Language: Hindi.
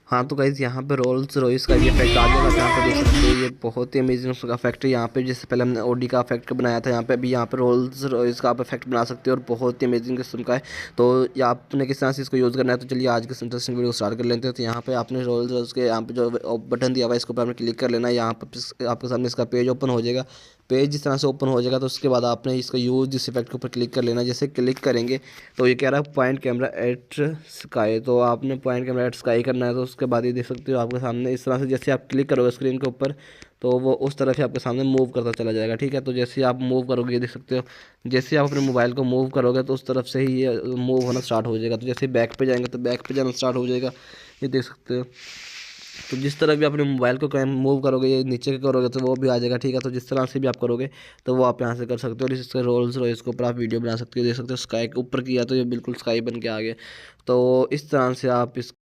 हाँ तो गाइज़ यहाँ पे रोल्स रॉयस का ये इफेक्ट आ जाएगा। तो यहाँ पे देख सकते हो ये बहुत ही अमेजिंग उसका इफेक्ट है। यहाँ पे जैसे पहले हमने ओडी का इफेक्ट बनाया था, यहाँ पे अभी यहाँ पे रोल्स रॉयस का आप इफेक्ट बना सकते हो और बहुत ही अमेजिंग किस्म का है। तो ये आपने किस तरह से इसको यूज़ करना है, तो चलिए आज के इंटरेस्टिंग वीडियो स्टार्ट कर लेते हैं। तो यहाँ पे आपने रोल्स रॉयस के यहाँ पे जो बटन दिया हुआ है इसके ऊपर आपने क्लिक कर लेना है। यहाँ पर आपके सामने इसका पेज ओपन हो जाएगा। पेज जिस तरह से ओपन हो जाएगा तो उसके बाद आपने इसका यूज़ इस इफेक्ट के ऊपर क्लिक कर लेना है। जैसे क्लिक करेंगे तो ये कह रहा है पॉइंट कैमरा एट स्काई, तो आपने पॉइंट कैमरा एट स्काई करना है। तो उसके बाद ये देख सकते हो आपके सामने इस तरह से जैसे आप क्लिक करोगे स्क्रीन के ऊपर तो वो उस तरह से आपके सामने मूव करता चला जाएगा। ठीक है, तो जैसे आप मूव करोगे ये देख सकते हो, जैसे आप अपने मोबाइल को मूव करोगे तो उस तरफ से ही ये मूव होना स्टार्ट हो जाएगा। तो जैसे बैक पे जाएंगे तो बैक पे जाना स्टार्ट हो जाएगा, ये देख सकते हो। तो जिस तरह भी अपने मोबाइल को कैम मूव करोगे ये नीचे के करोगे तो वो भी आ जाएगा। ठीक है, तो जिस तरह से भी आप करोगे तो वो आप यहाँ से कर सकते हो। और इससे रोल्स रॉयस के ऊपर आप वीडियो बना सकते हो, देख सकते हो स्काई के ऊपर किया तो ये बिल्कुल स्काई बन के आ गया। तो इस तरह से आप इस